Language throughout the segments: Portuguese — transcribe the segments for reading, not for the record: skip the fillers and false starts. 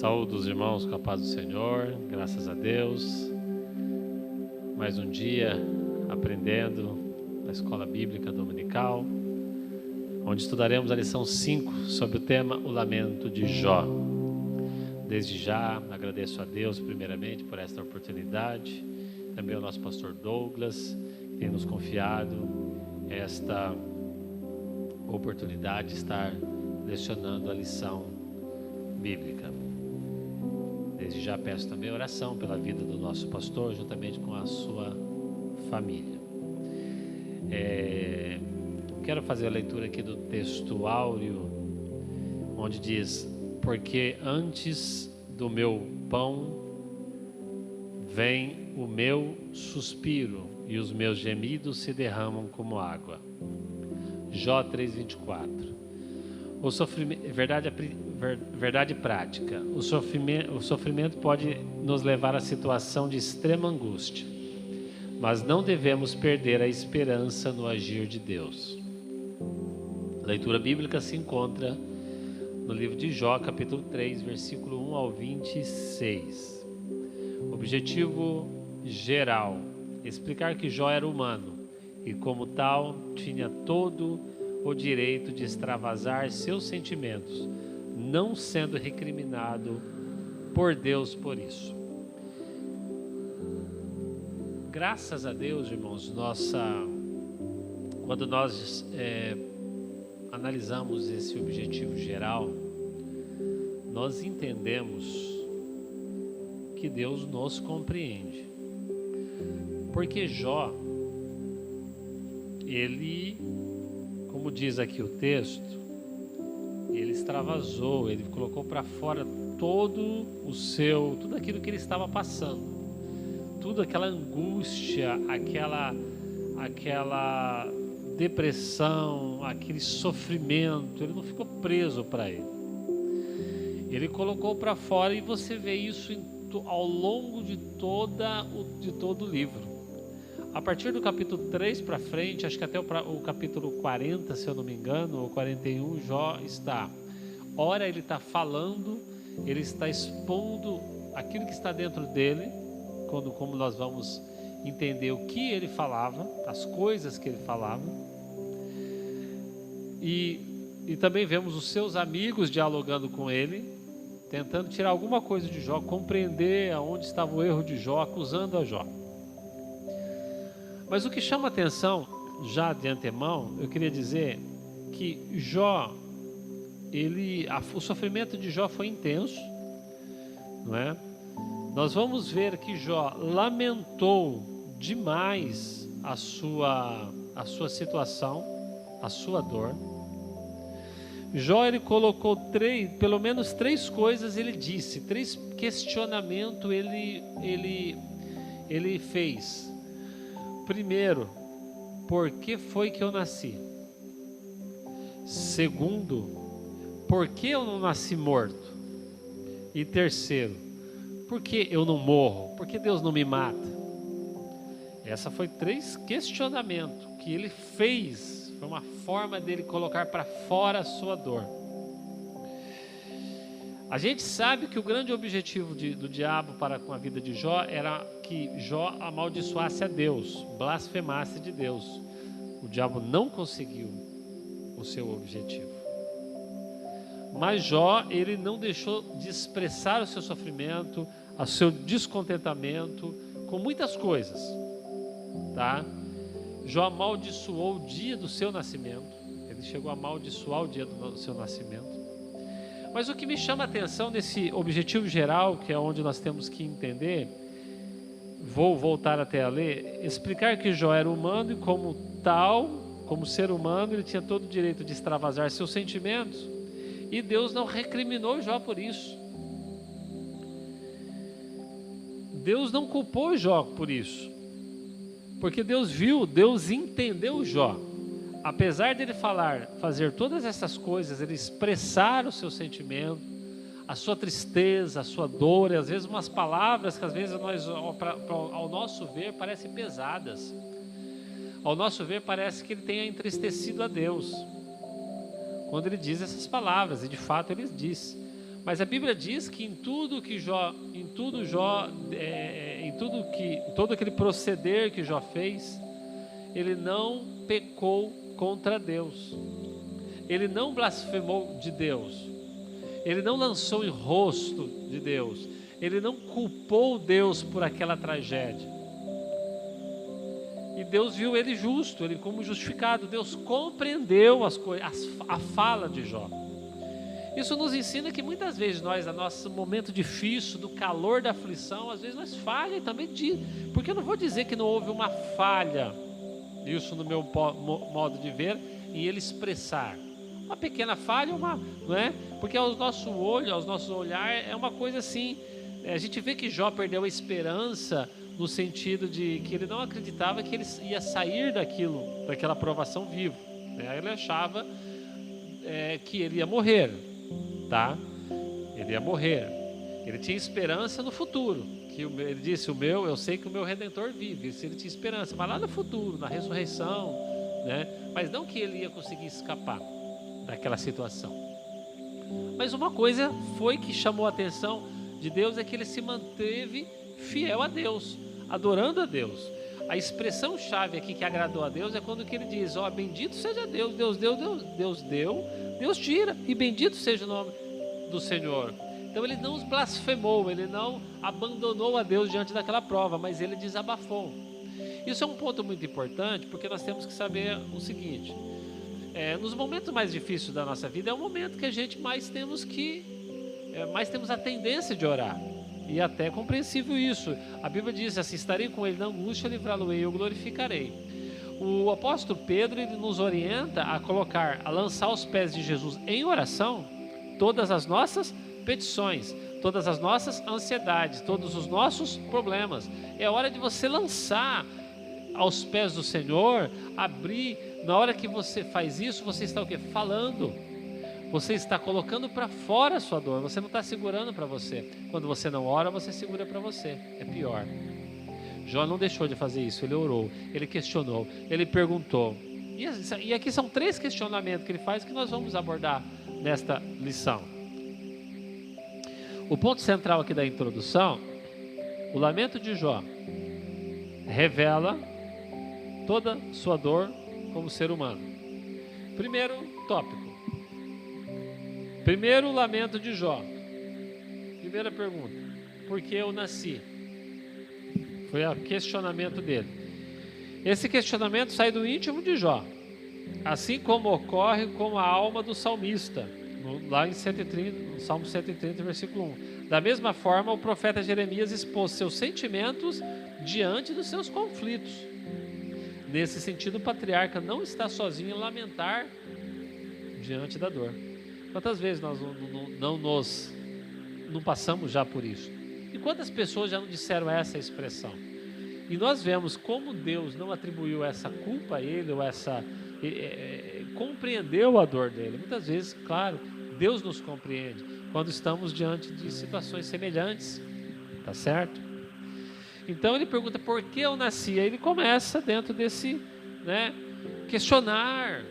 Saúdo os irmãos com a paz do Senhor, graças a Deus. Mais um dia aprendendo na Escola Bíblica Dominical, onde estudaremos a lição 5 sobre o tema O Lamento de Jó. Desde já agradeço a Deus primeiramente por esta oportunidade, também ao nosso pastor Douglas, que tem nos confiado esta oportunidade de estar lecionando a lição bíblica. Desde já peço também oração pela vida do nosso pastor, juntamente com a sua família. Quero fazer a leitura aqui do texto áureo, onde diz: porque antes do meu pão vem o meu suspiro, e os meus gemidos se derramam como água. Jó 3:24. O sofrimento, verdade prática. O sofrimento pode nos levar a situação de extrema angústia, mas não devemos perder a esperança no agir de Deus. A leitura bíblica se encontra no livro de Jó, capítulo 3, versículo 1 ao 26. Objetivo geral: explicar que Jó era humano e, como tal, tinha todo o direito de extravasar seus sentimentos, não sendo recriminado por Deus por isso. Graças a Deus, irmãos, quando nós analisamos esse objetivo geral, nós entendemos que Deus nos compreende. Porque Jó, ele, como diz aqui o texto, ele extravasou, ele colocou para fora tudo aquilo que ele estava passando, tudo aquela angústia, aquela depressão, aquele sofrimento. Ele não ficou preso para ele. Ele colocou para fora, e você vê isso ao longo de todo o livro. A partir do capítulo 3 para frente, acho que até o capítulo 40, se eu não me engano, ou 41, Jó ora ele está falando, ele está expondo aquilo que está dentro dele, como nós vamos entender o que ele falava, as coisas que ele falava, e também vemos os seus amigos dialogando com ele, tentando tirar alguma coisa de Jó, compreender aonde estava o erro de Jó, acusando a Jó. Mas o que chama atenção, já de antemão, eu queria dizer que Jó, o sofrimento de Jó foi intenso, não é? Nós vamos ver que Jó lamentou demais a sua situação, a sua dor. Jó, ele colocou pelo menos três coisas, ele disse, três questionamentos ele fez. Primeiro, por que foi que eu nasci? Segundo, por que eu não nasci morto? E terceiro, por que eu não morro? Por que Deus não me mata? Essa foi três questionamentos que ele fez, foi uma forma dele colocar para fora a sua dor. A gente sabe que o grande objetivo do diabo para com a vida de Jó era que Jó amaldiçoasse a Deus, blasfemasse de Deus. O diabo não conseguiu o seu objetivo. Mas Jó, ele não deixou de expressar o seu sofrimento, o seu descontentamento com muitas coisas, tá? Jó amaldiçoou o dia do seu nascimento. Ele chegou a amaldiçoar o dia do seu nascimento. Mas o que me chama a atenção nesse objetivo geral, que é onde nós temos que entender, vou voltar até a ler, explicar que Jó era humano e, como tal, como ser humano, ele tinha todo o direito de extravasar seus sentimentos, e Deus não recriminou Jó por isso. Deus não culpou Jó por isso, porque Deus entendeu Jó. Apesar dele fazer todas essas coisas, ele expressar o seu sentimento, a sua tristeza, a sua dor, e às vezes umas palavras que às vezes ao nosso ver parecem pesadas. Ao nosso ver parece que ele tenha entristecido a Deus quando ele diz essas palavras, e de fato ele diz. Mas a Bíblia diz que em todo aquele proceder que Jó fez, ele não pecou contra Deus. Ele não blasfemou de Deus. Ele não lançou em rosto de Deus. Ele não culpou Deus por aquela tragédia. E Deus viu ele justo, ele como justificado. Deus compreendeu a fala de Jó. Isso nos ensina que muitas vezes nós, no nosso momento difícil, do calor da aflição, às vezes nós falhamos também. Porque eu não vou dizer que não houve uma falha, isso no meu modo de ver, em ele expressar. Uma pequena falha, não é? Porque ao nosso olhar, é uma coisa assim. A gente vê que Jó perdeu a esperança no sentido de que ele não acreditava que ele ia sair daquela provação vivo. Né? Ele achava que ele ia morrer, tá? Ele ia morrer. Ele tinha esperança no futuro. Ele disse, eu sei que o meu Redentor vive. Isso ele tinha esperança, mas lá no futuro, na ressurreição, né? Mas não que ele ia conseguir escapar daquela situação. Mas uma coisa foi que chamou a atenção de Deus, é que ele se manteve fiel a Deus, adorando a Deus. A expressão chave aqui que agradou a Deus é quando que ele diz, bendito seja Deus, Deus deu, Deus tira, e bendito seja o nome do Senhor. Então ele não os blasfemou, ele não abandonou a Deus diante daquela prova, mas ele desabafou. Isso é um ponto muito importante, porque nós temos que saber o seguinte, nos momentos mais difíceis da nossa vida, é o momento que a gente mais temos a tendência de orar. E até é compreensível isso. A Bíblia diz assim, estarei com ele na angústia, livrá-lo-ei e eu glorificarei. O apóstolo Pedro, ele nos orienta a lançar aos pés de Jesus em oração todas as nossas petições, todas as nossas ansiedades, todos os nossos problemas. É hora de você lançar aos pés do Senhor, abrir. Na hora que você faz isso, você está o quê? Falando. Você está colocando para fora a sua dor, você não está segurando para você. Quando você não ora, você segura para você. É pior. Jó não deixou de fazer isso, ele orou, ele questionou, ele perguntou. E aqui são 3 questionamentos que ele faz que nós vamos abordar nesta lição. O ponto central aqui da introdução, o lamento de Jó revela toda sua dor como ser humano. Primeiro tópico. Primeiro lamento de Jó. Primeira pergunta. Por que eu nasci? Foi o questionamento dele. Esse questionamento sai do íntimo de Jó. Assim como ocorre com a alma do salmista. Lá em Salmo 130, versículo 1. Da mesma forma, o profeta Jeremias expôs seus sentimentos diante dos seus conflitos. Nesse sentido, o patriarca não está sozinho em lamentar diante da dor. Quantas vezes nós não passamos já por isso? E quantas pessoas já não disseram essa expressão? E nós vemos como Deus não atribuiu essa culpa a ele, ou compreendeu a dor dele. Muitas vezes, claro, Deus nos compreende quando estamos diante de situações semelhantes, tá certo? Então ele pergunta, por que eu nasci? Aí ele começa dentro desse, questionar,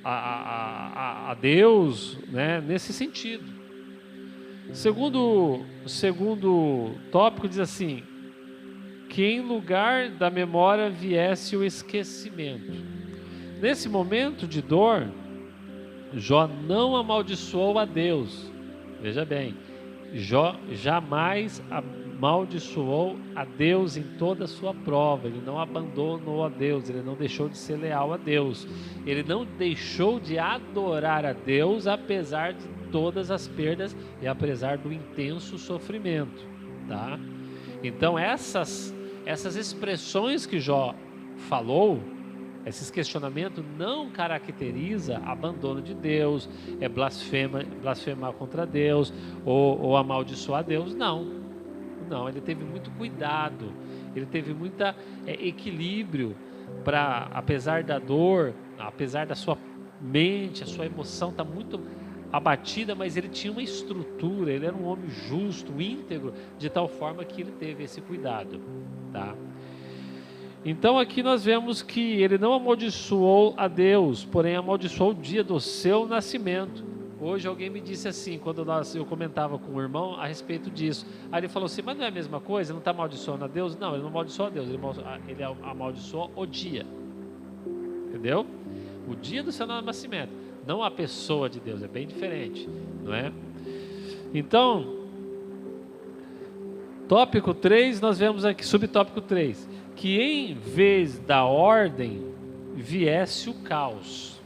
a Deus, nesse sentido. Segundo tópico diz assim, que em lugar da memória viesse o esquecimento. Nesse momento de dor, Jó não amaldiçoou a Deus. Veja bem, Jó jamais amaldiçoou a Deus em toda a sua prova. Ele não abandonou a Deus, ele não deixou de ser leal a Deus, ele não deixou de adorar a Deus apesar de todas as perdas e apesar do intenso sofrimento, tá? Então essas expressões que Jó falou, esses questionamentos não caracteriza abandono de Deus, blasfemar contra Deus ou amaldiçoar Deus, não, ele teve muito cuidado, ele teve muito equilíbrio para, apesar da dor, apesar da sua mente, a sua emoção está muito abatida, mas ele tinha uma estrutura, ele era um homem justo, íntegro, de tal forma que ele teve esse cuidado, tá? Então aqui nós vemos que ele não amaldiçoou a Deus, porém amaldiçoou o dia do seu nascimento. Hoje alguém me disse assim, quando eu comentava com o irmão a respeito disso. Aí ele falou assim, mas não é a mesma coisa? Ele não está amaldiçoando a Deus? Não, ele não amaldiçoa a Deus, ele amaldiçoa o dia. Entendeu? O dia do seu nascimento. Não a pessoa de Deus, é bem diferente, não é? Então, tópico 3, nós vemos aqui, subtópico 3, que em vez da ordem, viesse o caos.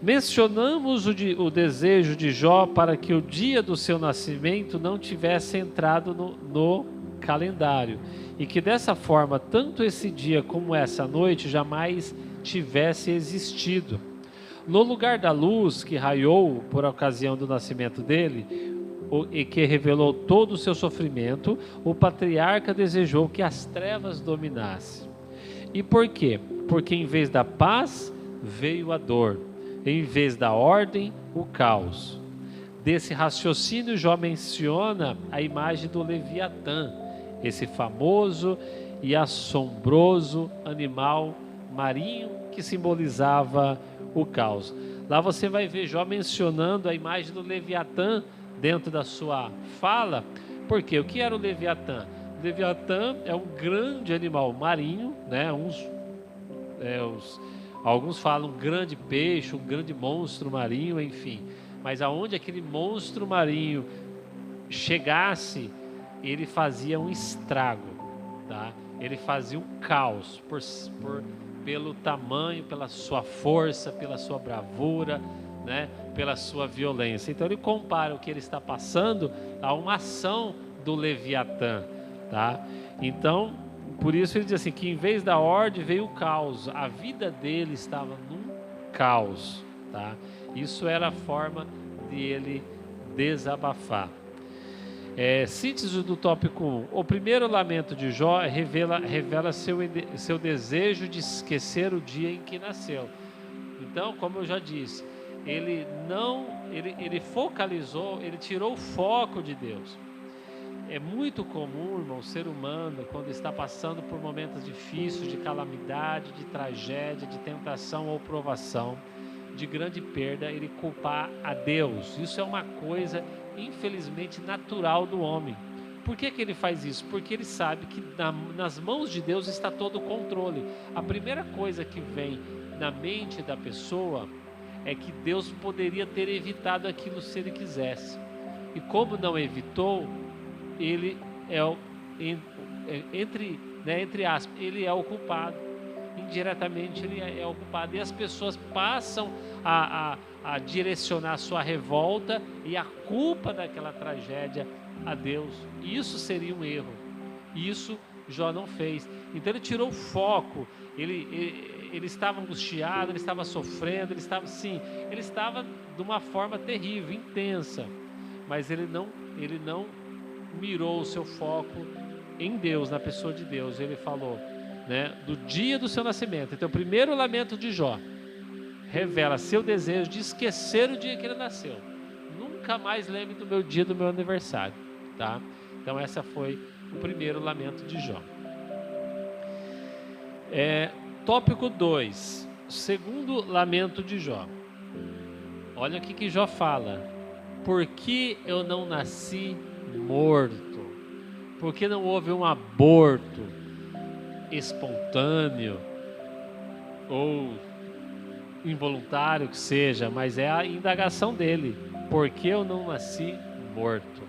Mencionamos o desejo de Jó para que o dia do seu nascimento não tivesse entrado no calendário, e que dessa forma, tanto esse dia como essa noite jamais tivesse existido. No lugar da luz que raiou por ocasião do nascimento dele, e que revelou todo o seu sofrimento, o patriarca desejou que as trevas dominassem. E por quê? Porque em vez da paz, veio a dor. Em vez da ordem, o caos. Desse raciocínio, Jó menciona a imagem do Leviatã, esse famoso e assombroso animal marinho que simbolizava o caos. Lá você vai ver Jó mencionando a imagem do Leviatã dentro da sua fala. Por quê? O que era o Leviatã? O Leviatã é um grande animal marinho, né? Alguns falam um grande peixe, um grande monstro marinho, enfim. Mas aonde aquele monstro marinho chegasse, ele fazia um estrago, tá? Ele fazia um caos pelo tamanho, pela sua força, pela sua bravura, né? Pela sua violência. Então ele compara o que ele está passando a uma ação do Leviatã, tá? Então, por isso ele diz assim, que em vez da ordem veio o caos. A vida dele estava num caos, tá? Isso era a forma de ele desabafar. Síntese do tópico 1. O primeiro lamento de Jó revela seu desejo de esquecer o dia em que nasceu. Então, como eu já disse, ele focalizou, ele tirou o foco de Deus. É muito comum, irmão, o ser humano, quando está passando por momentos difíceis, de calamidade, de tragédia, de tentação ou provação, de grande perda, ele culpar a Deus. Isso é uma coisa, infelizmente, natural do homem. Por que ele faz isso? Porque ele sabe que nas mãos de Deus está todo o controle. A primeira coisa que vem na mente da pessoa é que Deus poderia ter evitado aquilo se ele quisesse. E como não evitou, ele entre aspas, ele é o culpado. Indiretamente ele é o culpado. E as pessoas passam a direcionar a sua revolta e a culpa daquela tragédia a Deus. Isso seria um erro. Isso Jó não fez. Então ele tirou o foco. Ele estava angustiado, ele estava sofrendo, ele estava de uma forma terrível, intensa. Mas ele não mirou o seu foco em Deus, na pessoa de Deus. Ele falou, né, do dia do seu nascimento. Então o primeiro lamento de Jó revela seu desejo de esquecer o dia que ele nasceu. Nunca mais lembre do meu dia do meu aniversário, tá? Então essa foi o primeiro lamento de Jó. Tópico 2, segundo lamento de Jó. Olha o que Jó fala. Por que eu não nasci morto? Por que não houve um aborto espontâneo ou involuntário que seja, mas é a indagação dele. Por que eu não nasci morto?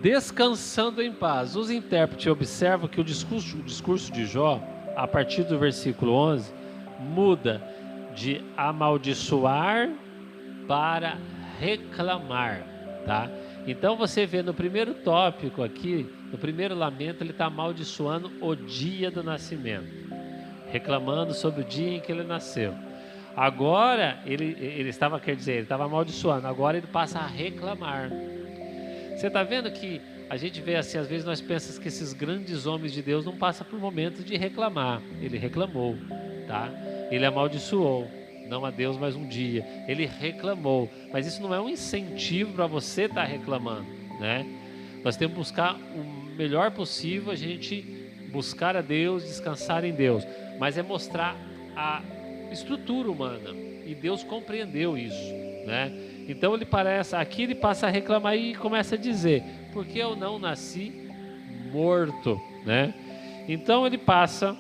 Descansando em paz. Os intérpretes observam que o discurso de Jó, a partir do versículo 11, muda de amaldiçoar para reclamar, tá? Então você vê no primeiro tópico aqui, no primeiro lamento, ele está amaldiçoando o dia do nascimento, reclamando sobre o dia em que ele nasceu. Agora ele estava amaldiçoando, agora ele passa a reclamar. Você está vendo que a gente vê assim, às vezes nós pensamos que esses grandes homens de Deus não passam por momentos de reclamar. Ele reclamou, tá? Ele amaldiçoou, não a Deus, mas um dia. Ele reclamou, mas isso não é um incentivo para você estar reclamando, né? Nós temos que buscar o melhor possível, a gente buscar a Deus, descansar em Deus, mas é mostrar a estrutura humana, e Deus compreendeu isso. né? Então aqui ele passa a reclamar e começa a dizer: por que eu não nasci morto, né? Então ele passa,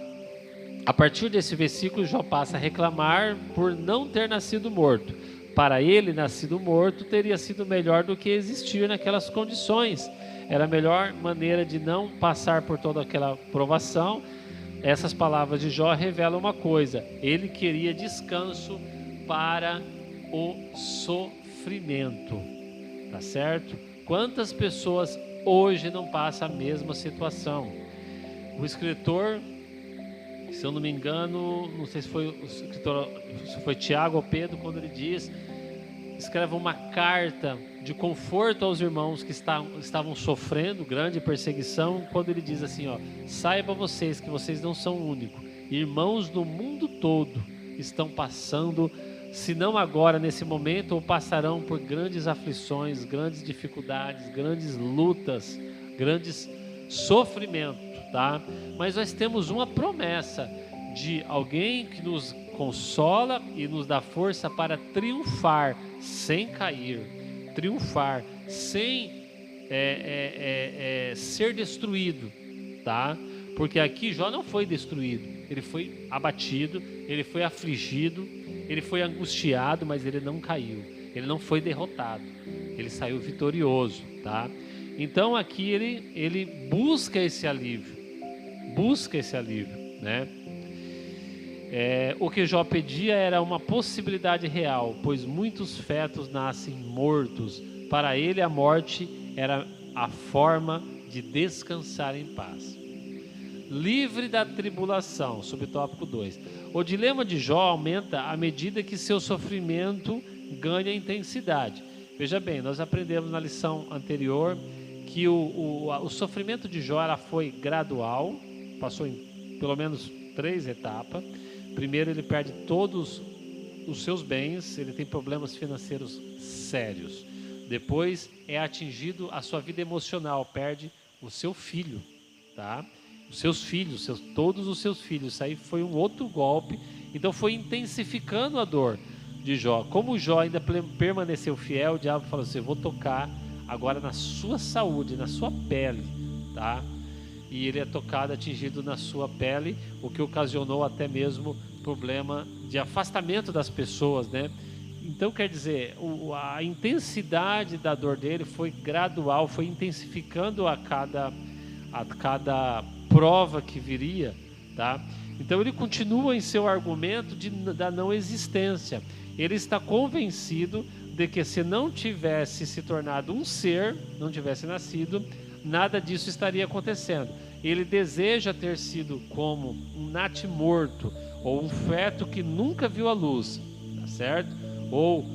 a partir desse versículo, Jó passa a reclamar por não ter nascido morto. Para ele, nascido morto teria sido melhor do que existir naquelas condições. Era a melhor maneira de não passar por toda aquela provação. Essas palavras de Jó revelam uma coisa: ele queria descanso para o sofrimento, tá certo? Quantas pessoas hoje não passam a mesma situação? O escritor, se eu não me engano, não sei se foi o escritor, se foi Tiago ou Pedro, quando ele escreve uma carta de conforto aos irmãos que estavam sofrendo grande perseguição, quando ele diz assim, saiba vocês que vocês não são únicos, irmãos do mundo todo estão passando, se não agora nesse momento, ou passarão por grandes aflições, grandes dificuldades, grandes lutas, grandes sofrimentos, tá? Mas nós temos uma promessa de alguém que nos consola e nos dá força para triunfar sem cair, triunfar sem ser destruído, tá? Porque aqui Jó não foi destruído, ele foi abatido, ele foi afligido, ele foi angustiado, mas ele não caiu, ele não foi derrotado, ele saiu vitorioso, tá? Então aqui ele busca esse alívio, né? O que Jó pedia era uma possibilidade real, pois muitos fetos nascem mortos. Para ele a morte era a forma de descansar em paz. Livre da tribulação, subtópico 2. O dilema de Jó aumenta à medida que seu sofrimento ganha intensidade. Veja bem, nós aprendemos na lição anterior que o sofrimento de Jó foi gradual, passou em pelo menos 3 etapas. Primeiro, ele perde todos os seus bens, ele tem problemas financeiros sérios. Depois, é atingido a sua vida emocional, perde o seu filho, tá? Os seus filhos, todos os seus filhos. Isso aí foi um outro golpe. Então, foi intensificando a dor de Jó. Como Jó ainda permaneceu fiel, o diabo falou assim: eu vou tocar agora na sua saúde, na sua pele, tá? E ele é tocado, atingido na sua pele, o que ocasionou até mesmo problema de afastamento das pessoas, né? Então, quer dizer, a intensidade da dor dele foi gradual, foi intensificando a cada prova que viria, tá? Então, ele continua em seu argumento da não existência. Ele está convencido de que se não tivesse se tornado um ser, não tivesse nascido, nada disso estaria acontecendo. Ele deseja ter sido como um natimorto, ou um feto que nunca viu a luz, tá certo? Ou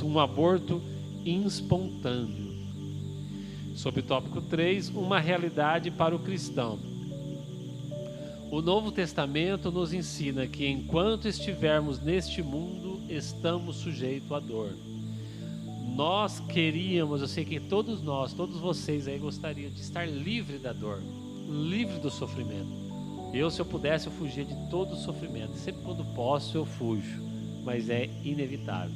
um aborto espontâneo. Sob o tópico 3, uma realidade para o cristão. O Novo Testamento nos ensina que enquanto estivermos neste mundo, estamos sujeitos à dor. Nós queríamos, eu sei que todos vocês aí gostariam de estar livre da dor, livre do sofrimento. Se eu pudesse, eu fugia de todo o sofrimento. Sempre quando posso, eu fujo, mas é inevitável.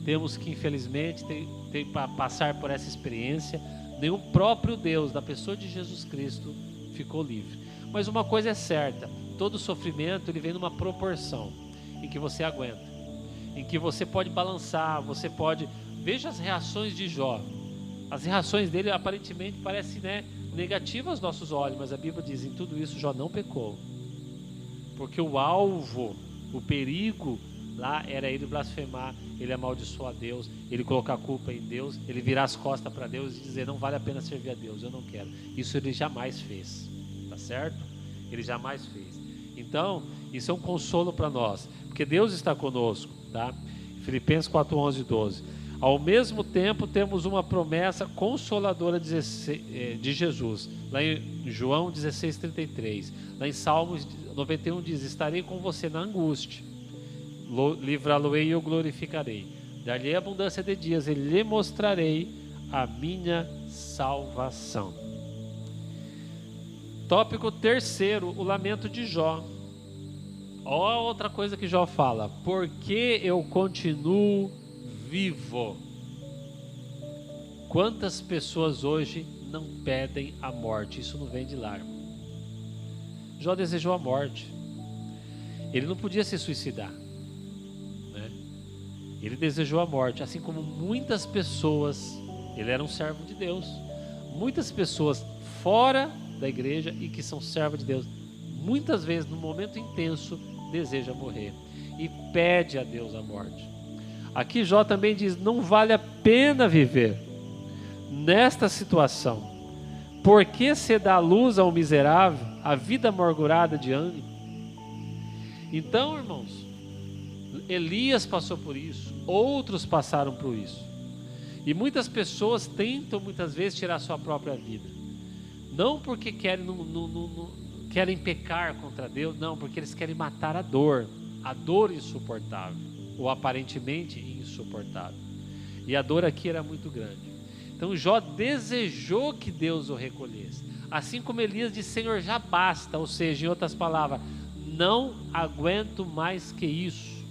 Temos que, infelizmente, ter para passar por essa experiência. Nem o próprio Deus, da pessoa de Jesus Cristo, ficou livre. Mas uma coisa é certa: todo sofrimento ele vem numa proporção em que você aguenta, em que você pode balançar, você pode... Veja as reações de Jó. As reações dele aparentemente parecem, negativas aos nossos olhos, mas a Bíblia diz: em tudo isso Jó não pecou, porque o alvo, o perigo lá era ele blasfemar, ele amaldiçoar a Deus, ele colocar a culpa em Deus, ele virar as costas para Deus e dizer: não vale a pena servir a Deus, eu não quero. Isso ele jamais fez, tá certo? Ele jamais fez. Então, isso é um consolo para nós, porque Deus está conosco, tá? Filipenses 4:11 e 12. Ao mesmo tempo, temos uma promessa consoladora de Jesus, lá em João 16:33. Lá em Salmos 91 diz: estarei com você na angústia, livrá-lo-ei e eu glorificarei. Dar-lhe abundância de dias, e lhe mostrarei a minha salvação. Tópico 3, o lamento de Jó. Ó, outra coisa que Jó fala: porque eu continuo vivo. Quantas pessoas hoje não pedem a morte? Isso não vem de lá, irmão. Jó desejou a morte. Ele não podia se suicidar, né? Ele desejou a morte, assim como muitas pessoas. Ele era um servo de Deus. Muitas pessoas fora da igreja e que são servos de Deus, muitas vezes, num momento intenso, deseja morrer e pede a Deus a morte. Aqui Jó também diz: não vale a pena viver nesta situação. Por que se dá luz ao miserável, a vida amargurada de ânimo? Então, irmãos, Elias passou por isso, outros passaram por isso. E muitas pessoas tentam muitas vezes tirar sua própria vida. Não porque querem pecar contra Deus, não, porque eles querem matar a dor insuportável, ou aparentemente insuportável. E a dor aqui era muito grande. Então Jó desejou que Deus o recolhesse. Assim como Elias disse: Senhor, já basta. Ou seja, em outras palavras, não aguento mais que isso.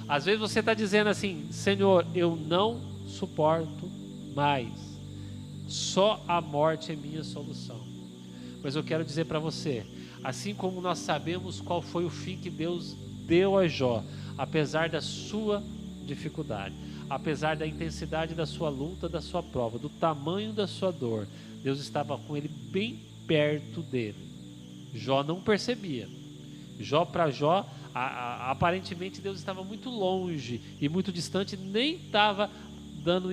Às vezes você está dizendo assim: Senhor, eu não suporto mais. Só a morte é minha solução. Mas eu quero dizer para você, assim como nós sabemos qual foi o fim que Deus deu a Jó, apesar da sua dificuldade, apesar da intensidade da sua luta, da sua prova, do tamanho da sua dor, Deus estava com ele bem perto dele. Jó não percebia. Para Jó, aparentemente Deus estava muito longe e muito distante, nem estava dando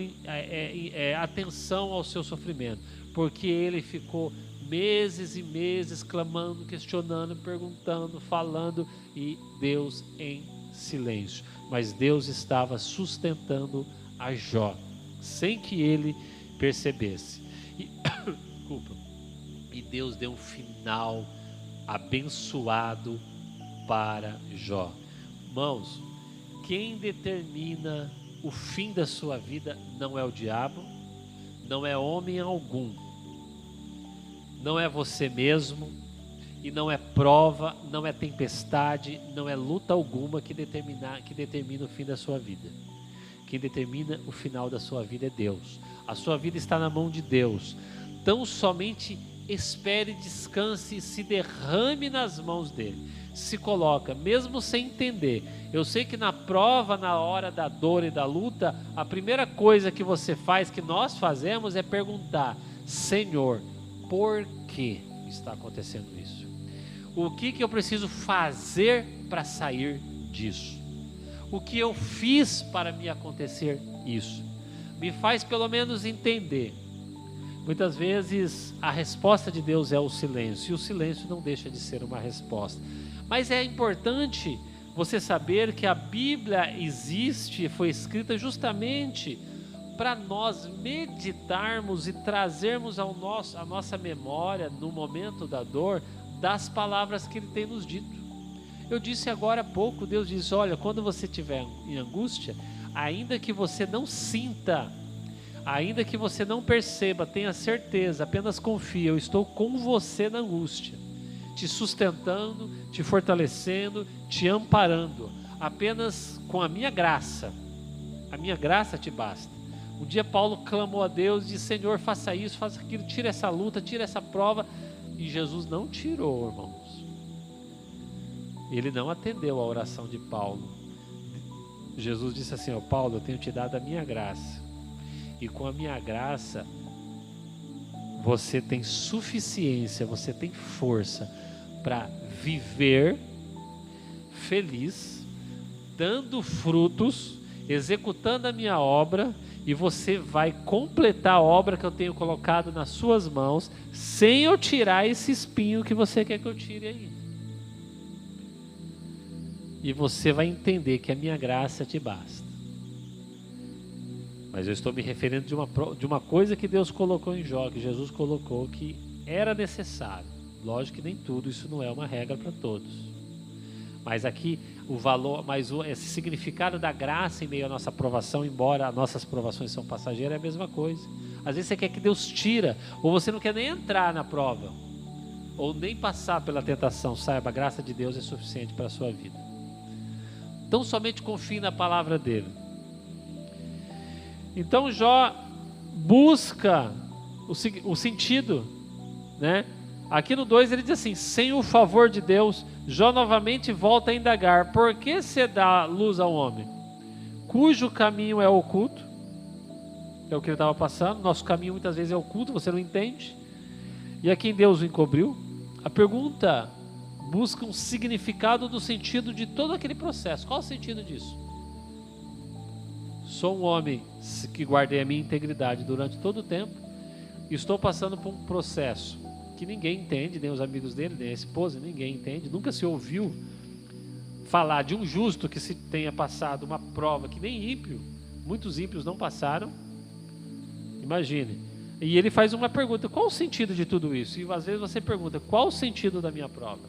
atenção ao seu sofrimento, porque ele ficou meses e meses clamando, questionando, perguntando, falando, e Deus em silêncio. Mas Deus estava sustentando a Jó, sem que ele percebesse. E Deus deu um final abençoado para Jó. Irmãos, quem determina o fim da sua vida não é o diabo, não é homem algum, não é você mesmo, e não é prova, não é tempestade, não é luta alguma que determina o fim da sua vida. Quem determina o final da sua vida é Deus. A sua vida está na mão de Deus. Então somente espere, descanse e se derrame nas mãos dele. Se coloca, mesmo sem entender. Eu sei que na prova, na hora da dor e da luta, a primeira coisa que você faz, que nós fazemos, é perguntar: Senhor, por que está acontecendo isso? O que eu preciso fazer para sair disso? O que eu fiz para me acontecer isso? Me faz pelo menos entender. Muitas vezes a resposta de Deus é o silêncio, e o silêncio não deixa de ser uma resposta. Mas é importante você saber que a Bíblia existe, foi escrita justamente para nós meditarmos e trazermos à nossa memória, no momento da dor, das palavras que Ele tem nos dito. Eu disse agora há pouco, Deus diz: olha, quando você estiver em angústia, ainda que você não sinta, ainda que você não perceba, tenha certeza, apenas confia, eu estou com você na angústia, te sustentando, te fortalecendo, te amparando, apenas com a minha graça te basta. Um dia Paulo clamou a Deus, disse: Senhor, faça isso, faça aquilo, tira essa luta, tira essa prova, e Jesus não tirou, irmãos. Ele não atendeu a oração de Paulo. Jesus disse assim: Paulo, eu tenho te dado a minha graça, e com a minha graça você tem suficiência, você tem força para viver feliz, dando frutos, executando a minha obra, e você vai completar a obra que eu tenho colocado nas suas mãos, sem eu tirar esse espinho que você quer que eu tire aí. E você vai entender que a minha graça te basta. Mas eu estou me referindo de uma coisa que Deus colocou em Jó, que Jesus colocou, que era necessário. Lógico que nem tudo, isso não é uma regra para todos. Mas aqui o valor, esse significado da graça em meio à nossa provação, embora as nossas provações são passageiras, é a mesma coisa. Às vezes você quer que Deus tira, ou você não quer nem entrar na prova, ou nem passar pela tentação. Saiba, a graça de Deus é suficiente para a sua vida. Então somente confie na palavra dele. Então Jó busca o sentido, né? Aqui no 2 ele diz assim: sem o favor de Deus, Jó novamente volta a indagar: por que se dá luz ao homem, cujo caminho é oculto? É o que ele estava passando. Nosso caminho muitas vezes é oculto, você não entende, e a quem Deus o encobriu? A pergunta busca um significado do sentido de todo aquele processo. Qual o sentido disso? Sou um homem que guardei a minha integridade durante todo o tempo e estou passando por um processo que ninguém entende, nem os amigos dele, nem a esposa, ninguém entende. Nunca se ouviu falar de um justo que se tenha passado uma prova que nem ímpio, muitos ímpios não passaram. Imagine. E ele faz uma pergunta: qual o sentido de tudo isso? E às vezes você pergunta: qual o sentido da minha prova?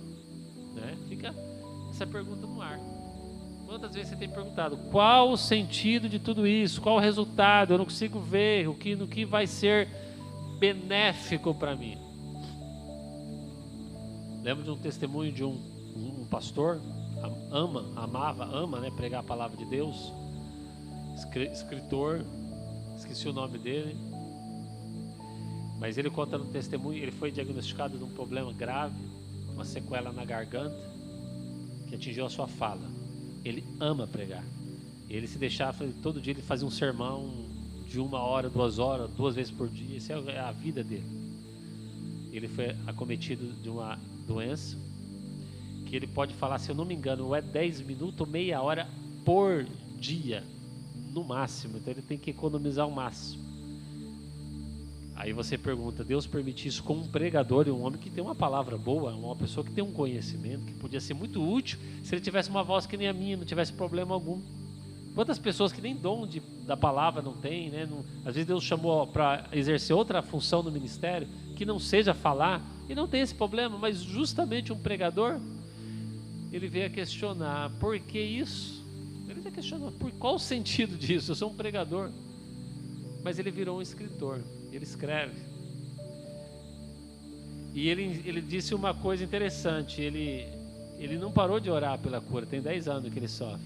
Né? Fica essa pergunta no ar. Quantas vezes você tem perguntado: qual o sentido de tudo isso? Qual o resultado? Eu não consigo ver no que vai ser benéfico para mim. Lembro de um testemunho de um pastor, ama, né, pregar a palavra de Deus, escritor, esqueci o nome dele, mas ele conta no testemunho, ele foi diagnosticado de um problema grave, uma sequela na garganta, que atingiu a sua fala. Ele ama pregar. Ele se deixava, todo dia ele fazia um sermão de 1 hora, 2 horas, 2 vezes por dia. Essa é a vida dele. Ele foi acometido de uma doença que ele pode falar, se eu não me engano, é 10 minutos ou meia hora por dia, no máximo. Então ele tem que economizar o máximo. Aí você pergunta: Deus permite isso com um pregador, um homem que tem uma palavra boa, uma pessoa que tem um conhecimento, que podia ser muito útil se ele tivesse uma voz que nem a minha, não tivesse problema algum. Quantas pessoas que nem dom da palavra não tem, né? Às vezes Deus chamou para exercer outra função no ministério, que não seja falar, e não tem esse problema, mas justamente um pregador, ele veio a questionar: por que isso? Ele veio a questionar: qual o sentido disso? Eu sou um pregador. Mas ele virou um escritor, ele escreve. E ele disse uma coisa interessante: ele não parou de orar pela cura, tem 10 anos que ele sofre.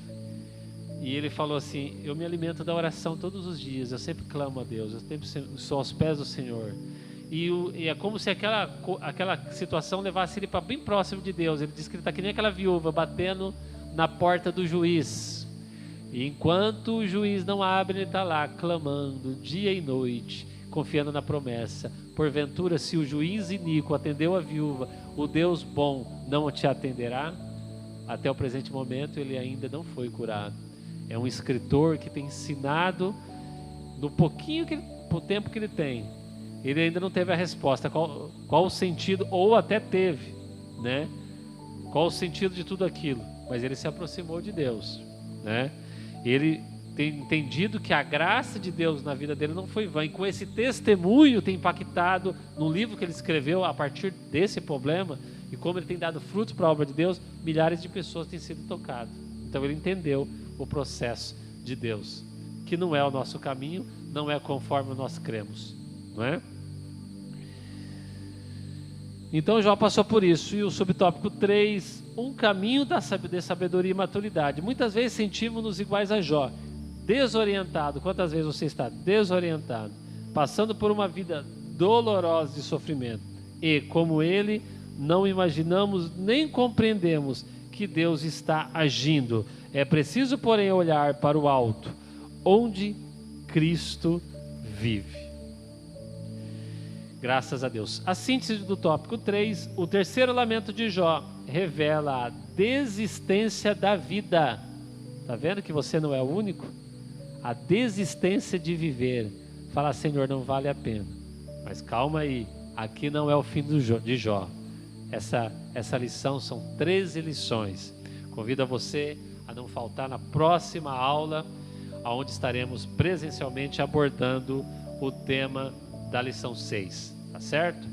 E ele falou assim: eu me alimento da oração todos os dias, eu sempre clamo a Deus, eu sempre sou aos pés do Senhor. E é como se aquela situação levasse ele para bem próximo de Deus. Ele disse que ele está que nem aquela viúva batendo na porta do juiz. E enquanto o juiz não abre, ele está lá clamando dia e noite, confiando na promessa. Porventura, se o juiz iníquo atendeu a viúva, o Deus bom não te atenderá? Até o presente momento ele ainda não foi curado. É um escritor que tem ensinado no o tempo que ele tem. Ele ainda não teve a resposta. Qual o sentido, ou até teve, né? Qual o sentido de tudo aquilo? Mas ele se aproximou de Deus, né? Ele tem entendido que a graça de Deus na vida dele não foi vã. E com esse testemunho tem impactado no livro que ele escreveu a partir desse problema, e como ele tem dado frutos para a obra de Deus, milhares de pessoas têm sido tocadas. Então ele entendeu o processo de Deus, que não é o nosso caminho, não é conforme nós cremos, não é? Então Jó passou por isso. E o subtópico 3, um caminho de sabedoria e maturidade. Muitas vezes sentimos-nos iguais a Jó, desorientado. Quantas vezes você está desorientado, passando por uma vida dolorosa de sofrimento, e como ele, não imaginamos nem compreendemos que Deus está agindo. É preciso, porém, olhar para o alto, onde Cristo vive. Graças a Deus. A síntese do tópico 3, o terceiro lamento de Jó revela a desistência da vida. Está vendo que você não é o único? A desistência de viver. Fala: Senhor, não vale a pena. Mas calma aí, aqui não é o fim de Jó. Essa lição são 13 lições. Convido a você a não faltar na próxima aula, onde estaremos presencialmente abordando o tema da lição 6, tá certo?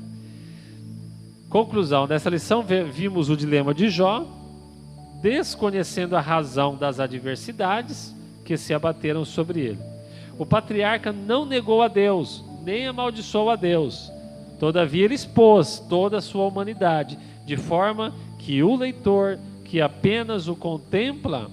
Conclusão dessa lição: vimos o dilema de Jó, desconhecendo a razão das adversidades que se abateram sobre ele. O patriarca não negou a Deus, nem amaldiçoou a Deus. Todavia ele expôs toda a sua humanidade, de forma que o leitor que apenas o contempla,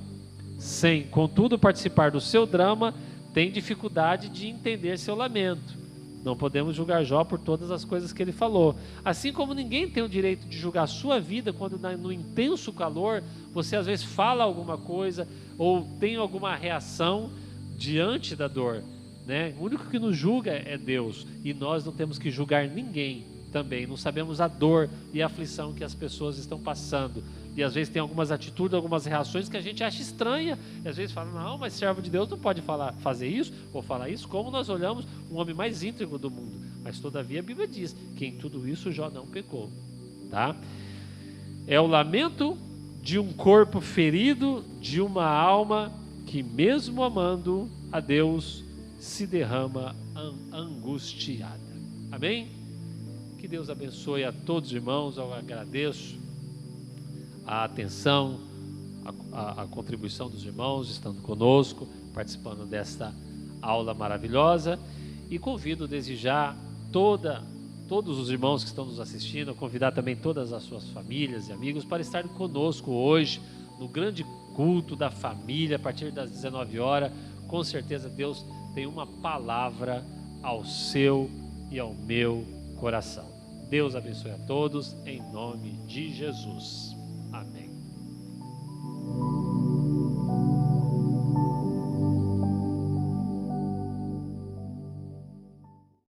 sem contudo participar do seu drama, tem dificuldade de entender seu lamento. Não podemos julgar Jó por todas as coisas que ele falou. Assim como ninguém tem o direito de julgar a sua vida quando no intenso calor você às vezes fala alguma coisa ou tem alguma reação diante da dor, né? O único que nos julga é Deus, e nós não temos que julgar ninguém também. Não sabemos a dor e a aflição que as pessoas estão passando. E às vezes tem algumas atitudes, algumas reações que a gente acha estranha. E às vezes fala, não, mas servo de Deus não pode fazer isso ou falar isso. Como nós olhamos um homem mais íntegro do mundo. Mas todavia a Bíblia diz que em tudo isso Jó não pecou. Tá? É o lamento de um corpo ferido, de uma alma que mesmo amando a Deus se derrama angustiada. Amém? Que Deus abençoe a todos os irmãos. Eu agradeço a atenção, a contribuição dos irmãos, estando conosco, participando desta aula maravilhosa, e convido desde já todos os irmãos que estão nos assistindo, a convidar também todas as suas famílias e amigos para estarem conosco hoje, no grande culto da família, a partir das 19 horas, com certeza Deus tem uma palavra ao seu e ao meu coração. Deus abençoe a todos, em nome de Jesus.